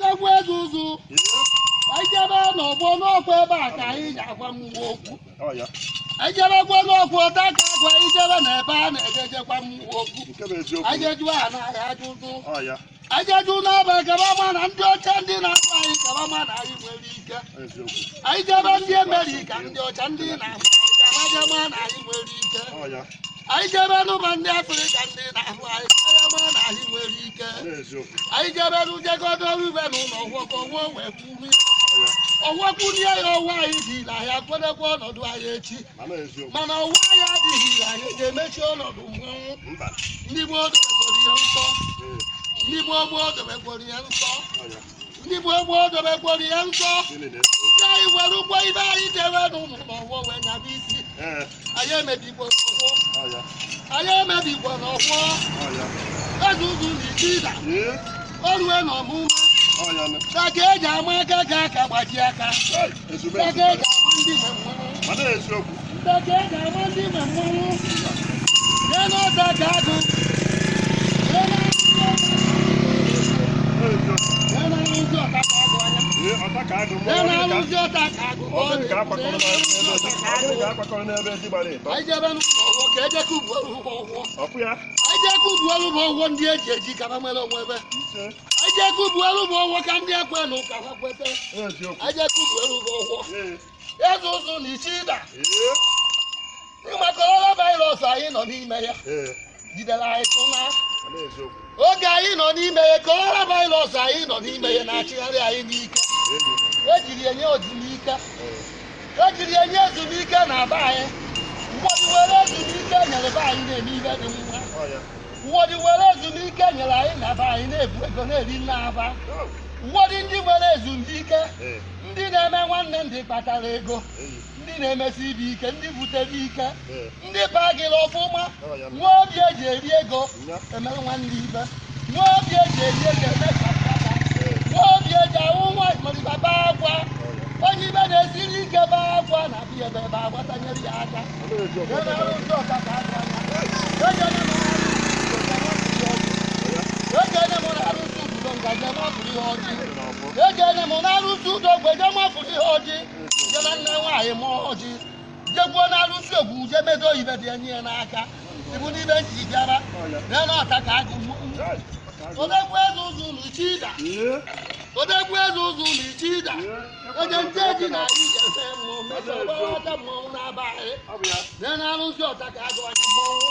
Odegwu Ezuzu. Ejebe n'ọgbọ n'ọkwa ebe a ka anyị ga-agwa mmụọ okwu. Ejebekwa n'ọkwa ụta ka agwa ijebe na ebe a na-ejejekwa mmụọ okwu. Ajeju a na-ahịa ajụjụ. Ajeju n'aba kaba ma na ndị ọcha ndị na-akpụ anyị kaba ma na anyị nwere ike. Anyị jebe ndị Amerịka ndị ọcha ndị na-ahụ anyị kaba jema na anyị nwere ike. Anyị jebe n'ụba ndị Afrịka ndị na-ahụ anyị kaba ma na anyị nwere ike. Anyị jebe n'ujegodo ube n'ụlọ ọgwọkọ nwa wee kwuru ọgwọkwunye ya ọwa anyị dị na ya kwadekwa ọnọdụ anyị echi. Mana ọwa anyị adịghị anyị ga-emechi ọnọdụ mmọnwụ. Ndị gboo dobekwara ihe nsọ. Ndị gboo dobekwara ihe nsọ. Ndị gboo dobekwara ihe nsọ. Ya anyị were ụgbọ ibe anyị debe n'ụlọ n'ọgwọ wee nyaba isi. Anyị emebikwa n'ọgwọ. Anyị emebikwa n'ọgwọ. Ezuzu na Ichida. O rue n'ọmụma. Saka eji ama aka ka aka gbaji aka. Saka eji ama ndị nwe mmọnwụ. Saka eji ama ndị nwe mmọnwụ. Ya n'ọta ka agụ. Ya na-arụzi ọta ka agụ anya. Ya na-arụzi ọta ka agụ. Anyị jebe n'ụlọ ka ejekubuolu ụgwọ. Anyị jekubuolu bụ ụgwọ ndị eji eji kaba nwere onwe ebe. Anyị jekubuolu bụ ụgwọ ka ndị ekwe n'ụka ha kwete. Anyị jekubuolu bụ ụgwọ. Ezuzu na Ichida. Ịmaka coronavirus anyị nọ n'ime ya. Jidere anyị tụna. Oge anyị nọ n'ime ya coronavirus anyị nọ n'ime ya na-achịgharị anyị n'ike. Ejiri enye ezumike. Ejiri enye ezumike na be anyị. Ụfọdụ were ezumike nyere be anyị na-eme ihe dị mma. Ụfọdụ were ezumike nyere anyị na be anyị na-ebu ego na-eri nne aba. Ụfọdụ ndị nwere ezumike, ndị na-eme nwanne ndị kpatara ego, ndị na-emesi ibe ike, ndị butere ike, ndị bagịrị ọfụma, nwa obi eji eri ego emere nwanne ibe, nwa obi eji eri ego eme kapata, nwa obi eji ahụ nwaanyị marịba baa akwa, onye ibe na-esiri ike baa akwa na abịa ebe ebe agbatanyere ya aka. Egene m na-arụzi ududo ngaje mafụrụ ihe ọjị. Egene m na-arụzi udo gbeje mafụrụ ihe ọjị. Je na nne nwaanyị mụọ ọjị. Jekwuo na-arụzi ogwu je medo ibe dị enyi ya n'aka. Ibu n'ibe nji bịara. Na n'ọta ka agụ Odegwu Ezuzu na Ichida. Odegwu Ezuzu na Ichida. Oge nche ji na anyị ga-efe mmụọ mesoro ọta mmọnwụ na-aba anyị. Na na-arụzi ọta ka agụ anyị mmọnwụ.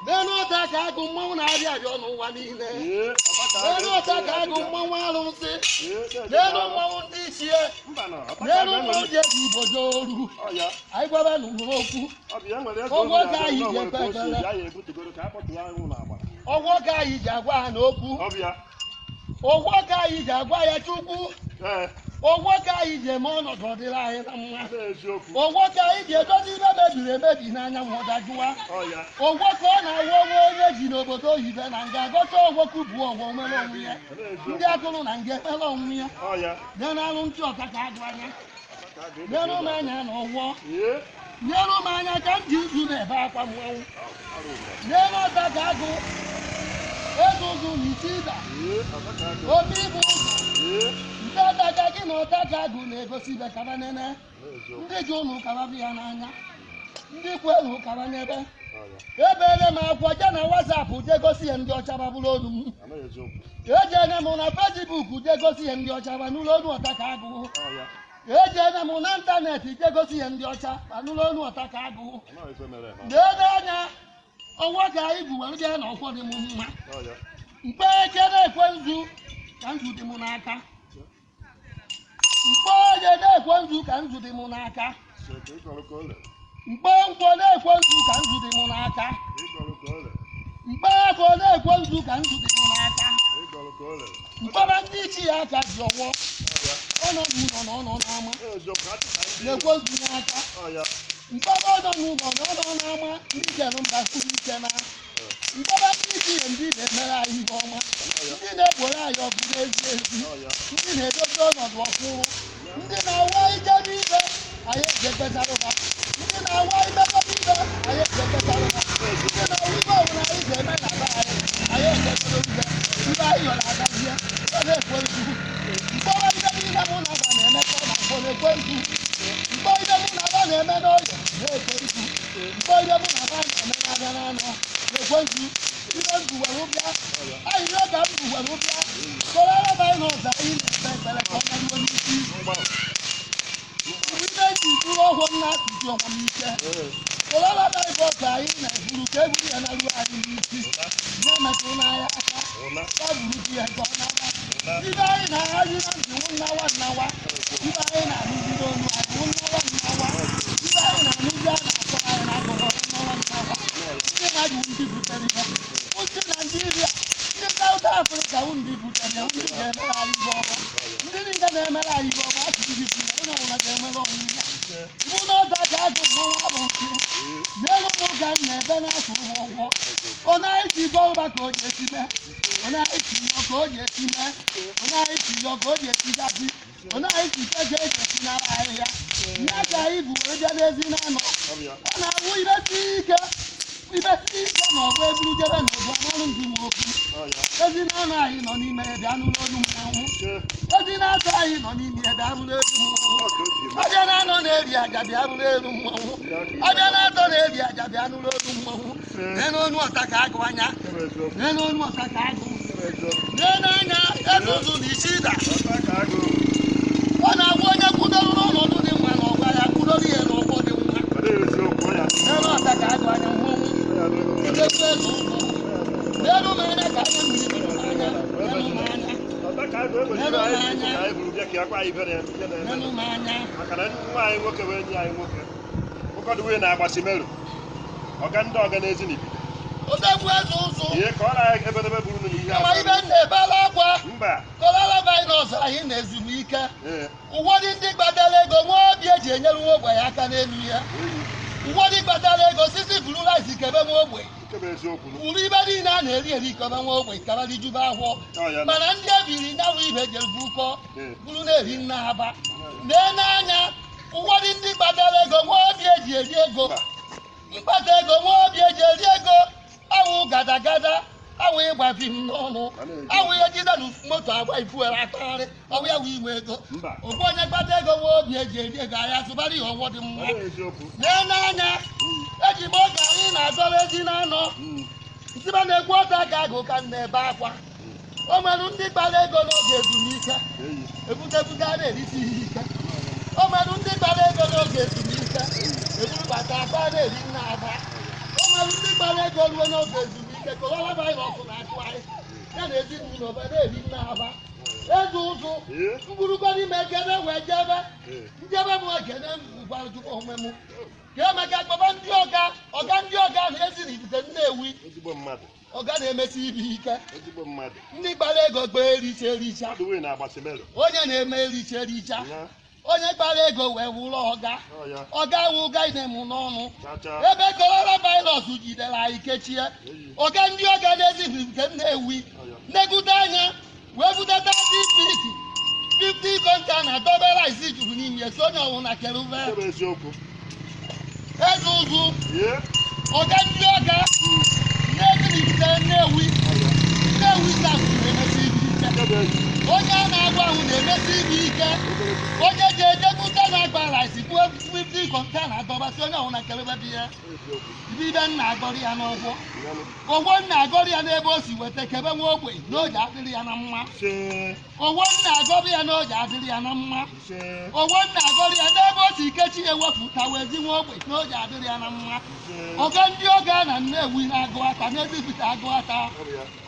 N'elu ọta ka agụ mmọnwụ na-arịa arịọ n'ụwa niile. N'elu ọta ka agụ mmọnwụ arụsị. N'elu mmọnwụ ndị ichie. N'elu mmọnwụ ji eji Igbo jee oru. Anyị gwaba n'ụlọ okwu. Ọgwọ ka anyị ji ekpe ekpere. Ọgwọ ka anyị ji agwa ha n'okwu. Ọgwọ ka anyị ji agwa ya Chukwu. Ọgwọ ka anyị ji eme ọnọdụ ọdịrị anyị na mma. Ọgwọ ka anyị ji edozi ibe mebiri emebi n'anya ma ọ dajụwa. Ọgwọ ka ọ na-awụ onwe onye ji n'obodo oyibo na nga agọta ọgwọ kubuo ọgwọ nwere onwe ya. Ndị agụrụ na nga ekpere onwe ya. Nye na-arụ ntị ọta ka agụ anya. Nyere m anya na ọgwọ. Nyere m anya ka m ji izu na-ebe akwa mmọnwụ. Nyere ọta ka agụ. Ezuzu na Ichida. Obi bụ ụzọ. Ndị ọta ka gị na ọta ka agụ na-egosi ibe kaba nene. Ndị ji ụlọ kaba bi ya n'anya. Ndị kwelu kaba n'ebe. Ebere m akwụkwọ je na WhatsApp je gosi ya ndị ọcha babụrụ olu m. Ejene m na Facebook je gosi ya ndị ọcha banụrụ olu ọta ka agụ. Ejene m na ịntanetị je gosi ya ndị ọcha banụrụ olu ọta ka agụ. N'ebe anya ọnwa ka anyị bụ were bịa na ọkwọ dị m mma. Mkpe ekere ekwenzu ka nzu dị m n'aka. Mkpe onye na-ekwenzu ka nzu dị m n'aka. Mkpe nkwọ na-ekwenzu ka nzu dị m n'aka. Mkpe ego na-ekwenzu ka nzu dị m n'aka. Mkpaba ndị ichi ya aka ji ọwọ. Ọnọdụ ụlọ na ọnọ n'ama. Na-ekwenzu n'aka. Mkpaba ọnọ n'ụlọ na ọnọ n'ama ndị jere mba kwuru ike na. Mkpaba ndị ichi ya ndị na-emere anyị ihe ọma. Ndị na-egboro anyị ọgụ n'ezi ezi. Ndị na-edozi ọnọdụ ọkwụrụ. Ndị na-awa ije n'ibe anyị ejekpetara ụba. Ndị na-awa imekọ n'ibe anyị ejekpetara ụba. Ndị na-awa ibe ọbụla anyị ga-eme na be anyị ejekpetara ụba. Ibe anyị yọrọ agazie. na-ekwensu mkpọrọ ibe niile mụ na aba na-emekọ na mkpọ na-ekwensu mkpọ ibe mụ na aba na-eme n'ọyọ na-ekwensu mkpọ ibe mụ na aba na-eme n'abịa n'anọ na-ekwensu ibe ndụ were ụbịa anyị ihe ka ndụ were ụbịa kọrọ ebe anyị n'ụzọ anyị na-ekpe ekpere ka ọ naruo n'isi ibe ji bụrụ ọhụụ nna atụzi ọnwa n'ike kọrọ ebe anyị bụ ọka anyị na-eburu ka eburu ya naruo anyị n'isi na-emetụ n'anya aka baburu ya nke ọ na-aba ibe anyị na-ahazi na ndụ nnawa nnawa ibe anyị na-arụzi n'onu adụ nnawa nnawa ibe anyị na-arụzi a na-akọ anyị na-agụrụ nnawa nnawa ndị mmadụ ndị butere ihe ndị Naijiria ndị South Africa ndị butere ndị ga-emere anyị ibe ọma ndị niile na-emere anyị ibe ọma asụsụ gị bụ onye ọbụla ga-emere ọnwụ ya ibu n'ọdụ aja agụ mmanwụ abụ nke n'elu ụmụ ụga m na-ebe na-asụ ụmụ ụgwọ ọ na-esi bọlba ka o ji esi mee ọ na-esi yọ ka o ji esi mee ọ na-esi yọ ka o ji esi gasị ọ na-esi ike ga eji esi nara ahịhịa ya ka anyị bụ wee bịa n'ezi na-anọ ọ na-awụ ibesi ike na ọgba eburu jebe na ụbụ ọrụ ndị nwe okwu ezi na-anọ anyị nọ n'ime ya bịa n'ụlọ olu mmanwụ ezi na-atọ anyị nọ n'ime ya bịa bụrụ elu mmanwụ abịa na-anọ na-eri aja bịa bụrụ elu mmanwụ abịa na-atọ na-eri aja bịa n'ụlọ olu mmanwụ nee n'onu ọta ka agụ anya nee n'onu ọta ka agụ nee n'anya eze ụzụ na isi ịda ọ na-agwa onye kwudoro n'ọnọdụ dị mma na ọgwa ya kwudoro ihe n'ụgbọ dị mma nee n'ọta ka agụ anya mmanwụ idekwu eze ụzụ n'elu m anya ka anya mmiri bụrụ n'anya n'elu m anya n'elu m anya maka na nwa anyị nwoke wee nye anyị nwoke ụfọdụ wee na-agbasi merụ ọga ndị ọga n'ezi n'ibi odegwu eze ụzụ ihe ka ọ na ebedebe bụrụ na ihe ama ibe na-ebela akwa mba kọlala vaịrọs anyị na-ezumike ụfọdụ ndị gbadara ego nwa obi eji enyere nwa ogbenye aka n'elu ya ụfọdụ gbadara ego sisi buru rice kebe nwa ogbenye buru ibe niile a na-eri eri kebe nwa ogbenye kabadị juba ahụọ mana ndị ebiri nyanwụ ibe jere bukọ buru na-eri nna aba lee n'anya ụfọdụ ndị gbadara ego nwa obi eji eri ego mkpata ego nwa obi eji eri ego awụ gadagada awụ ịgba fim n'ọnụ awụ ihe jide na moto agba ifuere atagharị ọwụ ya wụ inwe ego ogbu onye kpata ego nwa obi eji eri ego ahịa sụbara ihe ọgwọ dị mma lee n'anya eji m oge anyị na-azọrọ ezi na-anọ ntiba na-ekwu ọta ka agụ ka m na-ebe akwa o nwere ndị gbara ego n'oge ezumike ebutebute a na-erisi ihe ike o nwere ndị gbara ego n'oge ezumike eburubata aba na-eri nna aba o nwere ndị gbara ego ruo n'oge ezumike korona vaịrọs na-achụ anyị ya na ezinụlọ obe na-eri nna aba eze ụzụ mgburugodi m ekene wee jebe njebe m ekene gwara Chukwu onwe m ka emeka kpọba ndị ọga ndị ọga na-ezi n'ibite Nnewi ọga na-emesi ibe ike ndị gbara ego gba ericha onye na-eme ericha onye gbara ego wee wụrụ ọga wụ ụga na-emu n'ọnụ ebe korona vaịrọs jidere anyị kechie ọga ndị ọga na-ezi n'ibite Nnewi negide anya wee budata ndị fiki 50 kọntena dobe rice juru n'ime so onye ọwụna kerube eze ụzụ ọga ndị ọga na-ezilite Nnewi South na-emesi ibe ike onye a na-agwa ahụ na-emesi ibe ike onye ga-ejepụta na-agba rice kwuo 50 kọntena dọbasị onye ọwụna kerube dị ya ibe nna agọrị ya n'ụgwọ ụgwọ nna agọrị ya n'ebe o si weta kebe nwa ogbenye n'oge adịrị ya na mma ụgwọ nna agọrị ya n'oge adịrị ya na mma ụgwọ nna agọrị ya n'ebe o si ikechi ewepụta wezi nwa ogbenye n'oge adịrị ya na mma ọga ndị ọga na Nnewi na-agụ aka na-ezipụta agụ aka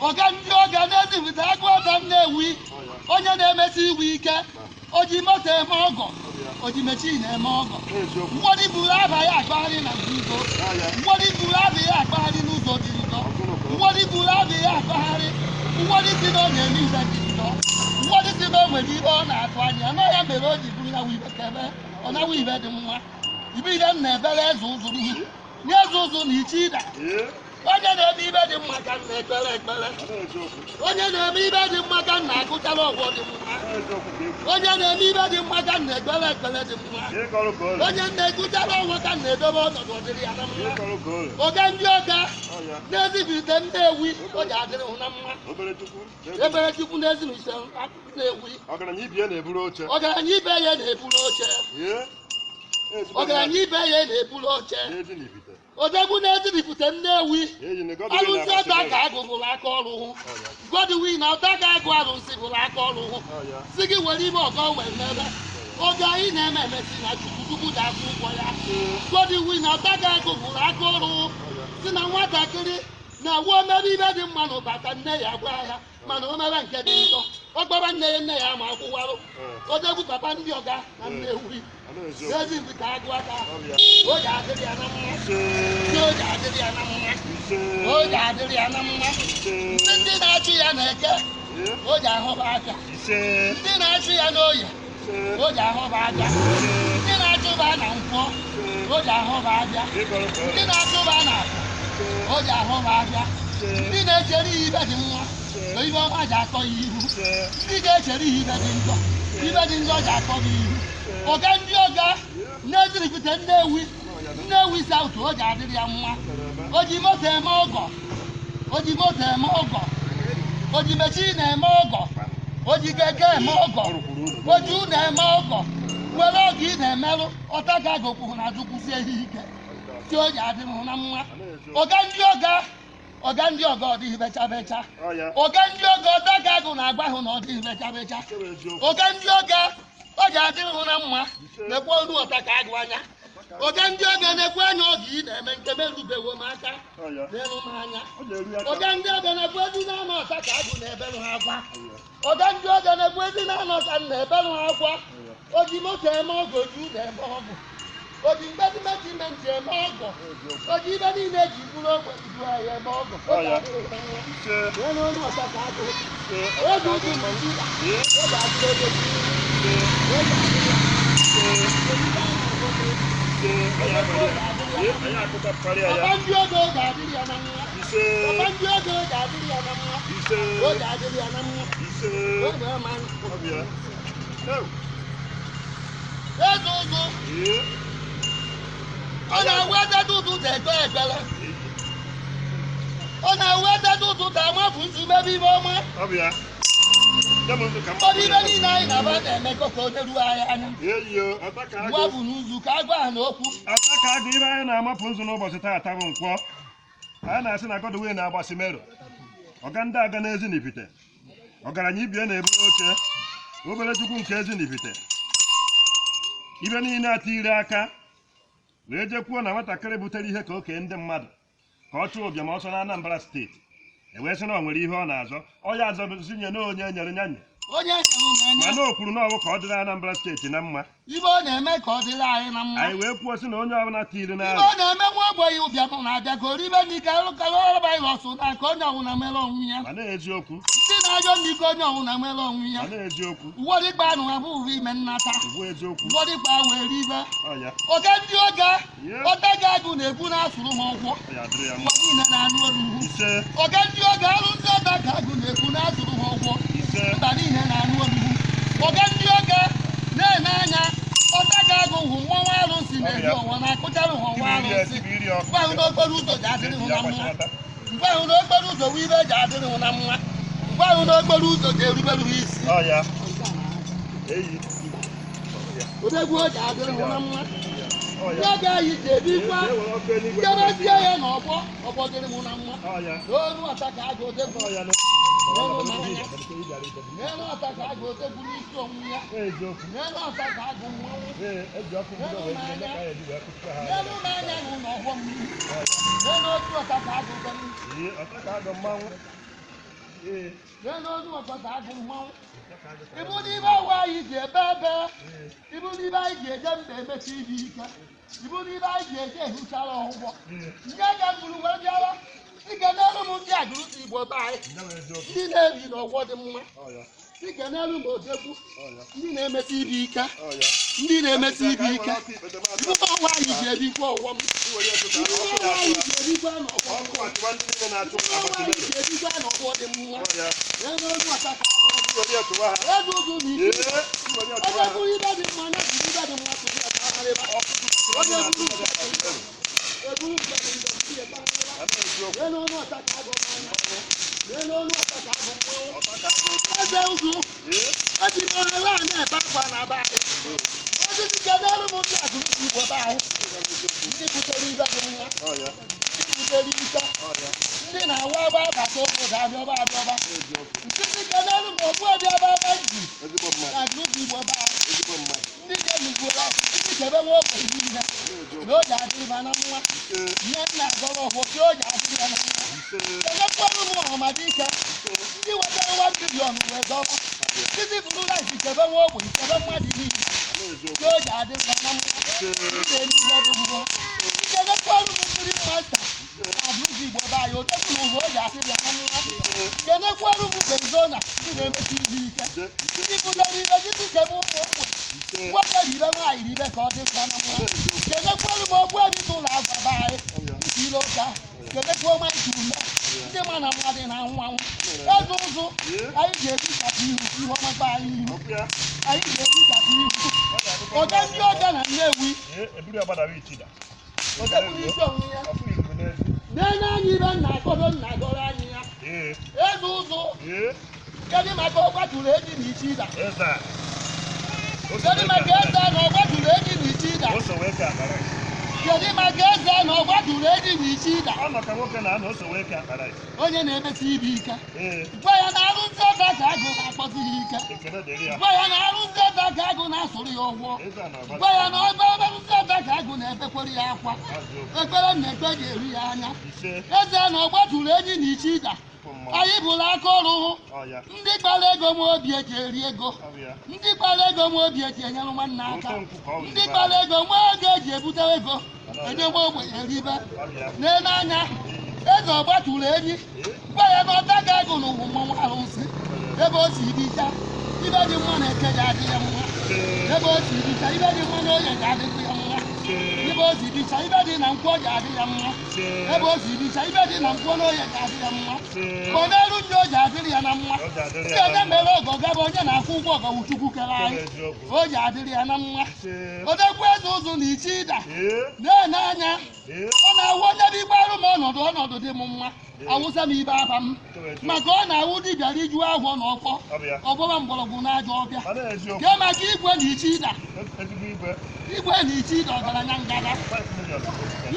ọga ndị ọga na-ezipụta agụ aka Nnewi onye na-emesi iwe ike o ji moto eme ọgọ o ji mechin eme ọgọ mgbọdị buru abaghị akpagharị na nzuzo mgbọdị buru abịghị akpagharị n'ụzọ dị ụzọ mgbọdị buru abịghị akpagharị mgbọdị si na ọ na-eme ibe dị ụzọ mgbọdị si na o nwere ibe ọ na-atụ anya na ya mere o ji buru ya ibe kebe ọ nawa ibe dị mma ibe ile m na-ebere eze ụzụ nye eze ụzụ na ichi ịda onye na-eme ibe dị mma ka nna ekpere ekpere onye na-eme ibe dị mma ka nna agụchara ọgwọ dị mma onye na-eme ibe dị mma ka nna ekpere ekpere dị mma onye na-egụchara ọgwọ ka nna edobe ọnọdụ ọdịrị ya na mma oge ndị ọga na-ezibite Nnewi o ji adịrị hụ na mma ebere Chukwu na-ezibite Nnewi ọgaranya ibe ya na-eburu oche ọgaranya ibe ya na-eburu oche ọgaranya ibe ya na-eburu oche odegwu na-ezibipụta Nnewi arụsị ọta ka agụ bụrụ aka ọrụ hụ Godwin na ọta ka agụ arụsị bụrụ aka ọrụ hụ si gị were ime ọgọ wee mere oge anyị na-eme emesi na Chukwu ga-akwụ ụgwọ ya Godwin na ọta ka agụ bụrụ aka ọrụ hụ si na nwatakịrị na-ewu omebe ibe dị mma na ụbata nne ya gwa ya mana o mere nke dị njọ ọ gbara nne ya ma akwụwarụ odegwu papa ndị ọga na Nnewi ezi mbita agụ aka o ji adịrị ya na mma o ji adịrị ya na mma o ji adịrị ya na mma ndị na-achị ya na-eke o ji ahụba aka ndị na-achị ya n'oye o ji ahụba aka ndị na-achụba na nkwọ o ji ahụba abịa ndị na-achụba na akụ o ji ahụba abịa ndị na-echere ihe ibe dị mma na ibe ọma ji akọ ya ihu ndị ga-echere ihe ibe dị njọ ji akọ gị ihu ọga ndị ọga na-eziripụta Nnewi South o ji adịrị ya mma o ji moto eme ọgọ o ji mechine eme ọgọ o ji keke eme ọgọ o ji ụlọ eme ọgọ were ọgụ ị na-emerụ ọta ga agụkwụ na azụkwụsie ihe ike si o ji adịrị na mma ọga ndị ọga ọ dịghị becha becha ọga ndị ọga ọta ga agụ na-agba hụ na ọ dịghị becha becha ọga ndị ọga o ji adịrị hụ na mma na-ekwe olu ọta ka agụ anya oge ndị oge na-ekwe anya oge ị na-eme nke merubewo m aka n'elu m anya oge ndị oge na-ekwe ezi na-anọ ọta ka agụ na-eberụ ha akwa oge ndị oge na-ekwe ezi na-anọ ọta na-eberụ ha akwa o ji moto eme ọgụ o ji ụlọ eme ọgụ o ji mgbezimetimenti eme ọgụ o ji ibe niile eji bụrụ ogbe ibu ahịa eme ọgụ n'elu ọta ka agụ oge uju mụzi oge adịrị ọ na-eweta ụtụtụ ekpe ekpere ọ na-eweta ụtụtụ amafu nzumebe ibe ọma ụfọdụ ibe niile anyị na-aba na-emekọ ka o neruo anyị anya ngwa bụ n'ụzụ ka agwa ha n'okwu ata ka agụ ibe anyị na-amapụ nzu n'ụbọchị taata bụ nkwọ anyị na-asị na Godwin na-agbasi Mero ọga ndị aga na Ezinifite ọgaranya ibie na-eburu oche obere Chukwu nke Ezinifite ibe niile ata ire aka wee jekwuo na nwatakịrị butere ihe ka oke ndị mmadụ ka ọ chụọ ụbịam ọsọ na Anambra steeti ewee sị na ọ nwere ihe ọ na-azọ ọ ya azọzinye na onye nyere nyanye mana o kwuru na ọwụ ka ọ dịrị Anambra steeti na mma ibe ọ na-eme ka ọ dịrị anyị na mma anyị wee kwuo sị na onye ọbụla tiri na ibe ọ na-eme nwa ogbenye ụbịam na-abịa ka oribe n'ike arụkara ọrụ virus na ka onye ọbụla mere onwe ya ma na-eziokwu ndị na-ajọ ndị ike onye ọbụla mere onwe ya ma na-eziokwu ụfọdụ ikpe anụ ha bụghị ime nnata eziokwu ụfọdụ ikpe were ibe oge ndị ọga ọta ga agụ na-ekwu na-asụrụ ha ụgwọ ụwa niile na-anụ olu oge ndị ọga arụ ndị ọta ga agụ na-ekwu na-asụrụ ha ụgwọ mba niile na-anụ olu oge ndị ọga na-ene anya ọta ga agụ hụ nwa arụsị na-eji ọnwa na-akụcharụ ha ọnwa arụsị mgbe ahụ n'okporo ụzọ ji adịrị hụ na mma mgbe ahụ n'okporo ụzọ wee ibe ji adịrị hụ na mma mgbe ahụ n'okporo ụzọ ji erubere ha isi odegwu o ji adịrị hụ na mma ndị oge anyị ji ebikwa jebezie ya na ọgbọ dịrị hụ na mma n'olu ọta ka agụ odegwu n'elu ọta ka agụ odegwu n'isi onwe ya n'elu ọta ka agụ mmanwụ n'elu n'anya na ụlọ ọgbọ mmiri n'elu otu ọta ka agụ mmanwụ n'elu otu ọta ka agụ mmanwụ ibu n'ibe ọwa anyị ji ebe ibu n'ibe anyị ji eje mba emechi ihe ike ibu n'ibe anyị ji eje ehichara ụgbọ nke ga gburu wee bịara ike n'elu m ndị agụrụ Igbo be anyị ndị na-ebi n'ọgbọ dị mma Dịka n'elu ma odegbu ndị na-emesi ibe ike ndị na-emesi ibe ike ụmụ nwaanyị ji ebikwa ọghọm ụmụ nwaanyị ji ebikwa n'ọgbọ ụmụ nwaanyị ji ebikwa n'ọgbọ dị mma n'elu olu ọtaka ego ụzụ na ike onye bụrụ ibe dị mma na bụrụ ibe dị mma tụrụ ya tagharịba onye bụrụ eburu n'elu olu ọtaka agụ n'elu olu ọtaka agụ eze ụzụ eji n'ọrụ a na-ebe akwa na be anyị osisi kedere m ndị agụrụ igbo be anyị ndị butere ibe dị mma ndị butere ike ndị na-awa ebe abata obodo abịọba nkịtị kedere m ogbu ebe ebe ji na agụrụ igbo be anyị ndị ga-emigwere ndị kebe nwa ogbenye niile na oji adịrịba na mma ihe nna agọrọ ọfọsi oji adịrịba na mma kedekwanụ m ọhamadike ndị wetara 1 bilion wee dọba ndị bụrụ rice kebe nwa ogbenye kebe mmadụ niile ka oji adịrịba na mma ndị niile dị mma kedekwanụ m mmiri masta agụrụ igbo be anyị otekwu na ụzọ oji adịrịba na mma kedekwanụ m benzona ndị na-emesi ibe ike ndị bụtara ibe gịtụ kebe ụmụ ogbenye nwoke ribe nwaanyị ribe ka ọ dịkwa na mma kedekwanụ m ogbu ebi n'ụlọ agwa be anyị nke ile ụka kedekwuo ma iji ume ndị ma na mmadụ na nwanwụ eze ụzụ anyị ga-ebikapụ ihu ihe ọmagba anyị ihu anyị ga-ebikapụ ihu ụda ndị ọga na Nnewi ụda bụrụ isi onwe ya na-enye anyị ibe nna agọrọ anyị ya eze ụzụ kedu maka ọgbatụrụ eji na ichi ịda kedu maka eze na ọgbatụrụ eji na ichi ịda kedu maka eze na ọgbatụrụ eji na ichi ịda onye na-emesi ibe ike gwa ya na arụ nzọda ka agụ na-akpọzi ya ike gwa ya na arụ nzọda ka agụ na-asụrụ ya ụgwọ gwa ya na ọba obere nzọda ka agụ na-ebekwere ya akwa ekpere na ekpe ga-eru ya anya eze na ọgbatụrụ eji na ichi ịda anyị bụrụ aka ọrụ ndị kpara ego m obi eji eri ego ndị kpara ego m obi eji enyere nwanne aka ndị kpara ego nwa oge eji ebute ego enye m ogbenye eribe n'ele anya eze ọgbatụrụ enyi gwa ya na ọta ga-agụ n'ụwa mmanwụ arụsị ebe o si dịcha ibe dị mma na eke ga adị ya mma ebe o si dịcha ibe dị mma na oye ga adịkwa ya mma ebe o si dịcha ibe dị na nkwọ ga adị ya mma ebe o si dịcha ibe dị na nkwọ na oye ga adị ya mma onyeru ndị o ji adịrị ya na mma ndị onye mere ọgọ gaba onye na-akwụ ụgwọ ọgọwụ Chukwu kere anyị o ji adịrị ya na mma odekwu eze ụzụ na ichi ịda na-ene anya ọ na-awụ onye bụ igbe arụ m ọnọdụ dị m mma awụsa m ibe aba m maka ọ na-awụ dibịa rijuo agwọ na ọkpọ ọgbọba mgbọrọgwụ na aja ọbịa kee maka igwe na ichi ịda igwe na ichi ịda ọgaranya ngada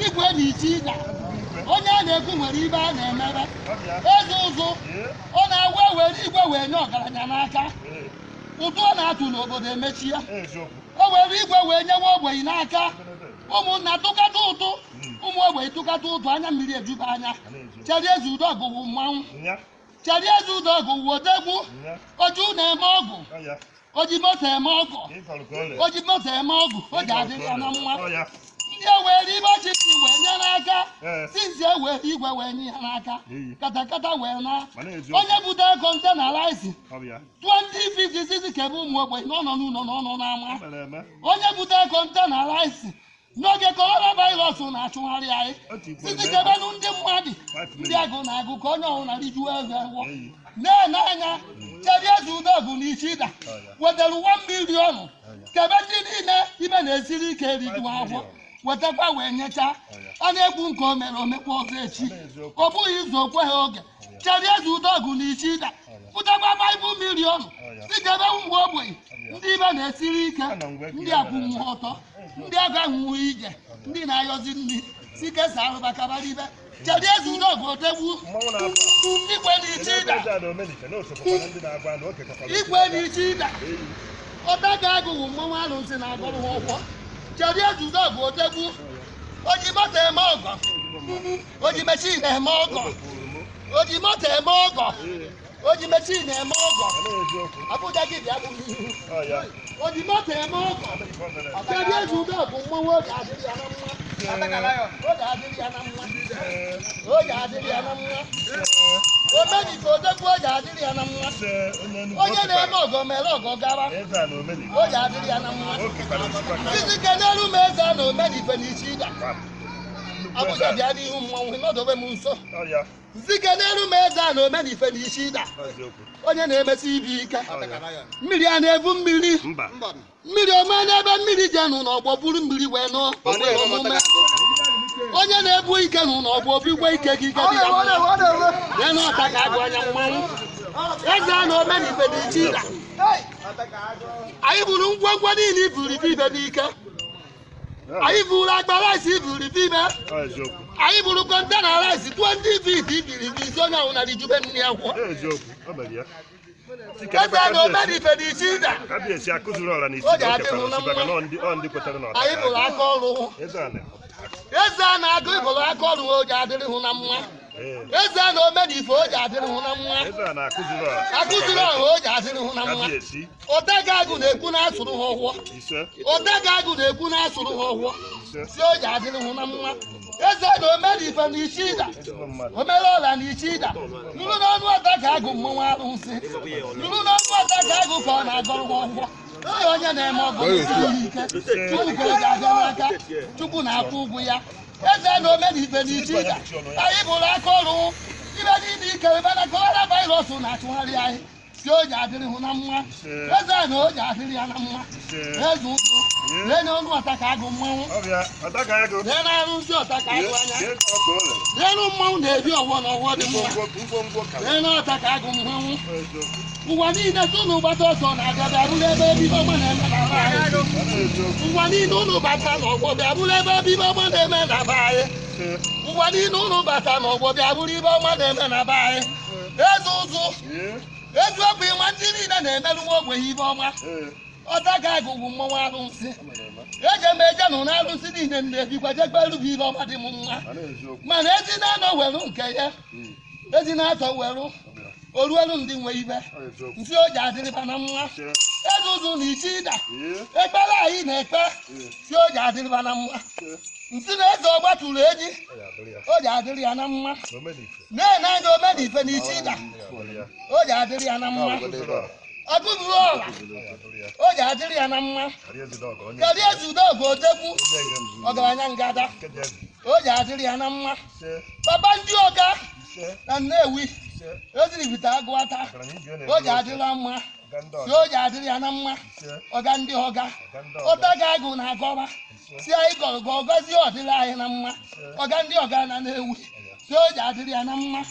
igwe na ichi ịda onye a na-ekwu nwere ibe a na-emebe eze ụzụ ọ na-awa were igwe wee nye ọgaranya n'aka ụtụ ọ na-atụ n'obodo emechi ya o were igwe wee nyewe ogbenye n'aka ụmụnna tụkata ụtụ ụmụ ogbenye tụkata ụtụ anya mmiri ejuba anya cheri eze udogụ wụ mmanwụ cheri eze udogụ wụ odegbu oju na-eme ọgụ oji moto eme ọgụ oji moto eme ọgụ o ji adịrị ya na mma ndị ewere ibe ọchịchị wee nye n'aka sinzi ewere igwe wee nye ya n'aka katakata wee na onye butere kontena rice 2050 kebe ụmụ ogbenye n'ọnọ n'ụlọ n'ọnọ n'ama onye butere kontena rice n'oge coronavirus na-achụgharị anyị site kebenụ ndị mmadụ ndị agụ na-agụ ka onye ọbụla rijuo eze nwụọ na-ene anya cheri eze udogụ na ichi ịda wetara 1 milion kebe ndị niile ibe na-esiri ike rijuo agwọ wetakwa wee nyecha a na-ekwu nke o mere omekwa ọzọ echi ọ bụghị izu okwe ha oge cheri eze udogụ na ichi ịda pụtakwa 5 milion dịka ebe ụmụ ogbenye ndị ibe na-esiri ike ndị akwụnwụ ọtọ ndị agaghị ije ndị na-ayọzi nri si kesa arụbakabara ibe cheri eze udogụ odegbu igwe na ichi ịda igwe na ichi ịda ọta ga-agụghị mmanwụ arụsị na-agọrọ ha ụgwọ cheri eze udogụ odegbu oji moto eme ọgọ oji meshin eme ọgọ oji moto eme ọgọ Oji mechi na-eme ọgọ. Ọ na-eziokwu. Abụja gị bịa bụ n'ihu. Ọ ya. Oji moto eme ọgọ. Kedu ezi udo bụ mmanwụ oge adịrị ya na mma. Oge adịrị ya na mma. Oge adịrị ya na mma. Omenike odekwu oge adịrị ya na mma. Onye na-eme ọgọ mere ọgọ gara. Oge adịrị ya na mma. Isi kenelu m eze na Omenike n'isi ịda. Abụja bịa n'ihu mmanwụ nọdobe m nso. Zike n'elu m eze na Omenike n'isi ịda. Onye na-emesi ibi ike. Mmiri a na-ebu mmiri. Mmiri ome n'ebe mmiri jenụ n'ọgbọ buru mmiri wee nọ. Omume. Onye na-ebu ike nụ n'ọgbọ obigwe ike gị ike dị ya mma. Ya na ọta ka agụ anya mmanwụ. Eze na Omenike n'isi ịda. Anyị buru ngwongwo niile iburu ibe n'ike. Anyị buru akpa rice iburu ibe. Anyị buru kọntena rice 20 feet ibiri isi onye ahụ na-rijube nri akwụkwọ. Eze na Omenike n'isi ịda. Anyị buru aka ọrụ. Eze a na-agụ ịbụrụ aka ọrụ oge adịrịghị na mma. Eze na Omenike oge adịrịghị na mma. Akụziri ọha oge adịrịghị na mma. Ụtega agụ na-ekwu na-asụrụ ha ọhụọ. Ụtega agụ na-ekwu na-asụrụ ha ọhụọ. Si oge adịrịghị na mma. Eze na Omenike n'isi ịda. Omere ọla n'isi ịda. Nụrụ n'ọnụ ọtega agụ mmanwụ arụsị. Nụrụ n'ọnụ ọtega agụ ka ọ na-agọrọ ha ọhụọ. Onye na-eme ọgọ ike. Chukwu ka ọ ga-abịa n'aka. Chukwu na-akwụ ụgwọ ya. Eze na Omenike n'isi ịda. Anyị bụrụ aka ọrụ. Ibe niile ike ebe na coronavirus na-achụgharị anyị. Si oge adịrịghị na mma. Eze na oge adịrị ya na mma. Eze ụkwụ. Lee n'ọnụ ọtaka agụ mmanwụ. Lee n'arụsị ọtaka agụ anya. Lee n'ụ mmanwụ na-ebi ọwọ n'ọwọ dị mma. Lee n'ọtaka agụ mmanwụ. Ụwa niile tụ unu gbata ọsọ na-agada abụrụ ebe ebibe ọma na-eme na be anyị. Ụwa niile unu bata n'ọgbọ bịa bụrụ ebe ebibe ọma na-eme na be anyị. Ụwa niile unu bata n'ọgbọ bịa bụrụ ibe ọma na-eme na be anyị. Eze ụzụ. Eziokwu ịma ndị niile na-emerụ nwa ogbenye ibe ọma. Ọtaka agụ bụ mmanwụ arụsị. Eje m eje nụ na arụsị niile na-ebikwa jekperu bụ ibe ọma dị m mma. Mana ezi na-anọ werụ nke ya. Ezi na-atọ werụ. Oruelu ndị nwe ibe. Nsi oji adịrịba na mma. Eze ụzụ na isi ịda. Ekpere anyị na-ekpe. Si oji adịrịba na mma. Nsi na eze ọgba tụrụ enyi. Oji adịrị ya na mma. Na-ene anya Omenike n'isi ịda. Oji adịrị ya na mma. Ọgụgụ ọla. Oji adịrị ya na mma. Kedu ezi udo ogo odekwu. Ọgaranya ngada. Oji adịrị ya na mma. Papa ndị ọga na Nnewi. Eziribite agụata. Oge adịla mma. Si oge adịrị ya na mma. Ọga ndị ọga. Ọtega agụ na agọba. Si anyị gọrọgọ ọgọzie ọdịrị anyị na mma. Ọga ndị ọga na Nnewi. Si oge adịrị ya na mma.